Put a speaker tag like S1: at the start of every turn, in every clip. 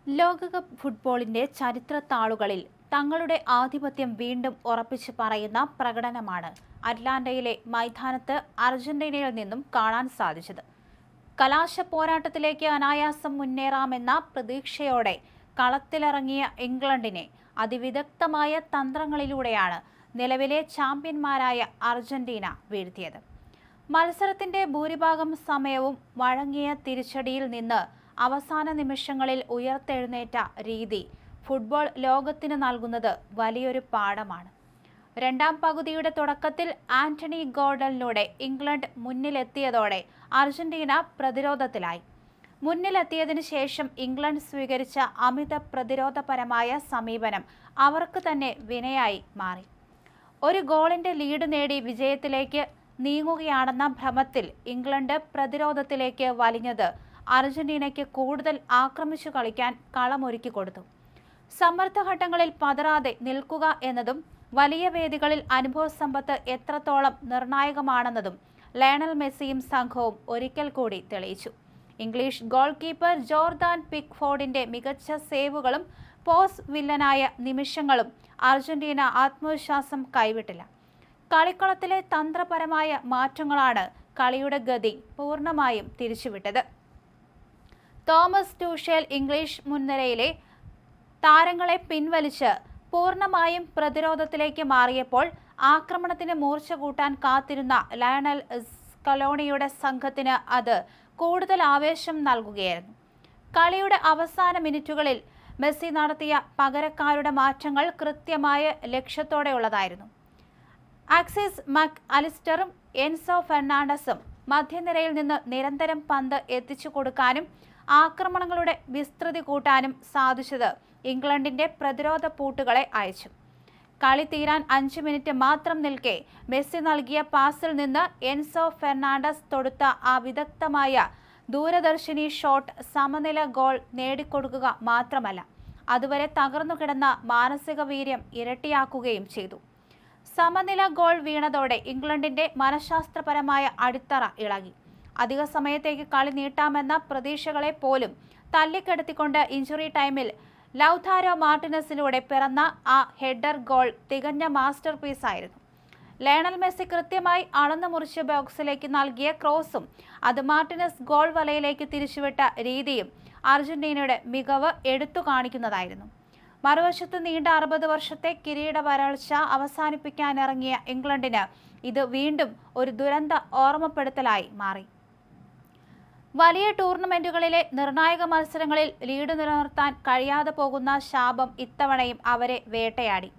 S1: ലോകകപ്പ് ഫുട്ബോളിന്റെ ചരിത്രത്താളുകളിൽ തങ്ങളുടെ ആധിപത്യം വീണ്ടും ഉറപ്പിച്ചു പറയുന്ന പ്രകടനമാണ് അറ്റ്ലാന്റയിലെ മൈതാനത്ത് അർജന്റീനയിൽ നിന്നും കാണാൻ സാധിച്ചത്. കലാശ പോരാട്ടത്തിലേക്ക് അനായാസം മുന്നേറാമെന്ന പ്രതീക്ഷയോടെ കളത്തിലിറങ്ങിയ ഇംഗ്ലണ്ടിനെ അതിവിദഗ്ധമായ തന്ത്രങ്ങളിലൂടെയാണ് നിലവിലെ ചാമ്പ്യന്മാരായ അർജന്റീന വീഴ്ത്തിയത്. മത്സരത്തിന്റെ ഭൂരിഭാഗം സമയവും വഴങ്ങിയ തിരിച്ചടിയിൽ നിന്ന് അവസാന നിമിഷങ്ങളിൽ ഉയർത്തെഴുന്നേറ്റ രീതി ഫുട്ബോൾ ലോകത്തിന് നൽകുന്നത് വലിയൊരു പാഠമാണ്. രണ്ടാം പകുതിയുടെ തുടക്കത്തിൽ ആന്റണി ഗോർഡനിലൂടെ ഇംഗ്ലണ്ട് മുന്നിലെത്തിയതോടെ അർജന്റീന പ്രതിരോധത്തിലായി. മുന്നിലെത്തിയതിനു ശേഷം ഇംഗ്ലണ്ട് സ്വീകരിച്ച അമിത പ്രതിരോധപരമായ സമീപനം അവർക്ക് തന്നെ വിനയായി മാറി. ഒരു ഗോളിന്റെ ലീഡ് നേടി വിജയത്തിലേക്ക് നീങ്ങുകയാണെന്ന ഭ്രമത്തിൽ ഇംഗ്ലണ്ട് പ്രതിരോധത്തിലേക്ക് വലിഞ്ഞത് അർജന്റീനയ്ക്ക് കൂടുതൽ ആക്രമിച്ചു കളിക്കാൻ കളമൊരുക്കി കൊടുത്തു. സമ്മർദ്ദഘട്ടങ്ങളിൽ പതറാതെ നിൽക്കുക എന്നതും വലിയ വേദികളിൽ അനുഭവസമ്പത്ത് എത്രത്തോളം നിർണായകമാണെന്നതും ലയണൽ മെസ്സിയും സംഘവും ഒരിക്കൽ കൂടി തെളിയിച്ചു. ഇംഗ്ലീഷ് ഗോൾ കീപ്പർ ജോർദാൻ പിക്ഫോർഡിന്റെ മികച്ച സേവുകളും പോസ്റ്റ് വില്ലനായ നിമിഷങ്ങളും അർജന്റീന ആത്മവിശ്വാസം കൈവിട്ടില്ല. കളിക്കളത്തിലെ തന്ത്രപരമായ മാറ്റങ്ങളാണ് കളിയുടെ ഗതി പൂർണ്ണമായും തിരിച്ചുവിട്ടത്. തോമസ് ടൂഷേൽ ഇംഗ്ലീഷ് മുൻനിരയിലെ താരങ്ങളെ പിൻവലിച്ച് പൂർണ്ണമായും പ്രതിരോധത്തിലേക്ക് മാറിയപ്പോൾ ആക്രമണത്തിന് മൂർച്ച കൂട്ടാൻ കാത്തിരുന്ന ലയണൽ സ്കലോണിയുടെ സംഘത്തിന് അത് കൂടുതൽ ആവേശം നൽകുകയായിരുന്നു. കളിയുടെ അവസാന മിനിറ്റുകളിൽ മെസ്സി നടത്തിയ പകരക്കാരുടെ മാറ്റങ്ങൾ കൃത്യമായ ലക്ഷ്യത്തോടെയുള്ളതായിരുന്നു. അലക്സിസ് മക് അലിസ്റ്ററും എൻസോ ഫെർണാണ്ടസും മധ്യനിരയിൽ നിന്ന് നിരന്തരം പന്ത് എത്തിച്ചു കൊടുക്കാനും ആക്രമണങ്ങളുടെ വിസ്തൃതി കൂട്ടാനും സാധിച്ചത് ഇംഗ്ലണ്ടിന്റെ പ്രതിരോധ പൂട്ടുകളെ അയച്ചു. കളി തീരാൻ 5 മിനിറ്റ് മാത്രം നിൽക്കെ മെസ്സി നൽകിയ പാസിൽ നിന്ന് എൻസോ ഫെർണാണ്ടസ് തൊടുത്ത ആ വിദഗ്ധമായ ദൂരദർശിനി ഷോട്ട് സമനില ഗോൾ നേടിക്കൊടുക്കുക മാത്രമല്ല, അതുവരെ തകർന്നു കിടന്ന മാനസിക വീര്യം ഇരട്ടിയാക്കുകയും ചെയ്തു. സമനില ഗോൾ വീണതോടെ ഇംഗ്ലണ്ടിന്റെ മനഃശാസ്ത്രപരമായ അടിത്തറ ഇളകി. അധിക സമയത്തേക്ക് കളി നീട്ടാമെന്ന പ്രതീക്ഷകളെ പോലും തല്ലിക്കെടുത്തിക്കൊണ്ട് ഇഞ്ചുറി ടൈമിൽ ലൗതാരോ മാർട്ടിനസിലൂടെ പിറന്ന ആ ഹെഡർ ഗോൾ തികഞ്ഞ മാസ്റ്റർ പീസായിരുന്നു. ലയണൽ മെസ്സി കൃത്യമായി അളന്നു മുറിച്ച് ബോക്സിലേക്ക് നൽകിയ ക്രോസും അത് മാർട്ടിനസ് ഗോൾ വലയിലേക്ക് തിരിച്ചുവിട്ട രീതിയും അർജന്റീനയുടെ മികവ് എടുത്തു കാണിക്കുന്നതായിരുന്നു. മറുവശത്ത് നീണ്ട 60 വർഷത്തെ കിരീട വരൾച്ച അവസാനിപ്പിക്കാനിറങ്ങിയ ഇംഗ്ലണ്ടിന് ഇത് വീണ്ടും ഒരു ദുരന്ത ഓർമ്മപ്പെടുത്തലായി മാറി. വലിയ ടൂർണമെന്റുകളിലെ നിർണായക മത്സരങ്ങളിൽ ലീഡ് നിലനിർത്താൻ കഴിയാതെ പോകുന്ന ശാപം ഇത്തവണയും അവരെ വേട്ടയാടി.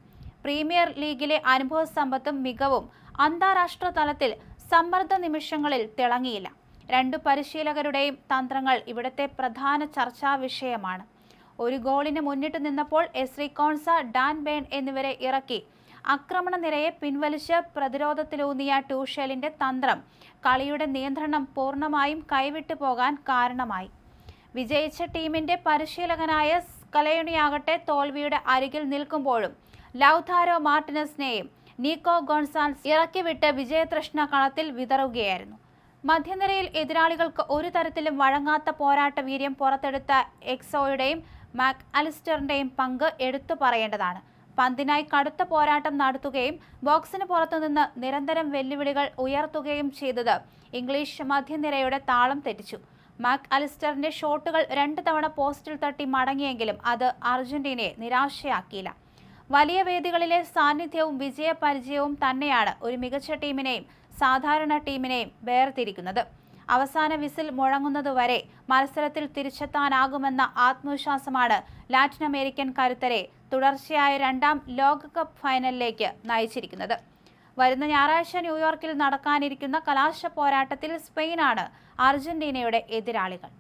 S1: പ്രീമിയർ ലീഗിലെ അനുഭവ സമ്പത്തും മികവും അന്താരാഷ്ട്ര തലത്തിൽ സമ്മർദ്ദ നിമിഷങ്ങളിൽ തിളങ്ങിയില്ല. രണ്ടു പരിശീലകരുടെയും തന്ത്രങ്ങൾ ഇവിടുത്തെ പ്രധാന ചർച്ചാ വിഷയമാണ്. ഒരു ഗോളിന് മുന്നിട്ട് നിന്നപ്പോൾ എസ്രി കോൺസ, ഡാൻ ബേൺ എന്നിവരെ ഇറക്കി ആക്രമണ നിരയെ പിൻവലിച്ച് പ്രതിരോധത്തിലൂന്നിയ ടൂഷേലിന്റെ തന്ത്രം കളിയുടെ നിയന്ത്രണം പൂർണ്ണമായും കൈവിട്ടു പോകാൻ കാരണമായി. വിജയിച്ച ടീമിന്റെ പരിശീലകനായ സ്കലോണിയാകട്ടെ തോൽവിയുടെ അരികിൽ നിൽക്കുമ്പോഴും ലൗതാരോ മാർട്ടിനസിനെയും നീക്കോ ഗോൺസാൽസ് ഇറക്കിവിട്ട് വിജയതൃഷ്ണ കളത്തിൽ വിതറുകയായിരുന്നു. മധ്യനിരയിൽ എതിരാളികൾക്ക് ഒരു തരത്തിലും വഴങ്ങാത്ത പോരാട്ട വീര്യം പുറത്തെടുത്ത എക്സോയുടെയും മാക് അലിസ്റ്ററിന്റെയും പങ്ക് എടുത്തു പറയേണ്ടതാണ്. പന്തിനായി കടുത്ത പോരാട്ടം നടത്തുകയും ബോക്സിന് പുറത്തുനിന്ന് നിരന്തരം വെല്ലുവിളികൾ ഉയർത്തുകയും ചെയ്തത് ഇംഗ്ലീഷ് മധ്യനിരയുടെ താളം തെറ്റിച്ചു. മാക് അലിസ്റ്ററിന്റെ ഷോട്ടുകൾ 2 തവണ പോസ്റ്റിൽ തട്ടി മടങ്ങിയെങ്കിലും അത് അർജന്റീനയെ നിരാശയാക്കിയില്ല. വലിയ വേദികളിലെ സാന്നിധ്യവും വിജയപരിചയവും തന്നെയാണ് ഒരു മികച്ച ടീമിനെയും സാധാരണ ടീമിനെയും വേർതിരിക്കുന്നത്. അവസാന വിസിൽ മുഴങ്ങുന്നതുവരെ മത്സരത്തിൽ തിരിച്ചെത്താനാകുമെന്ന ആത്മവിശ്വാസമാണ് ലാറ്റിൻ അമേരിക്കൻ കരുത്തരെ തുടർച്ചയായ 2ാം ലോകകപ്പ് ഫൈനലിലേക്ക് നയിച്ചിരിക്കുന്നത്. വരുന്ന ഞായറാഴ്ച ന്യൂയോർക്കിൽ നടക്കാനിരിക്കുന്ന കലാശ പോരാട്ടത്തിൽ സ്പെയിനാണ് അർജന്റീനയുടെ എതിരാളികൾ.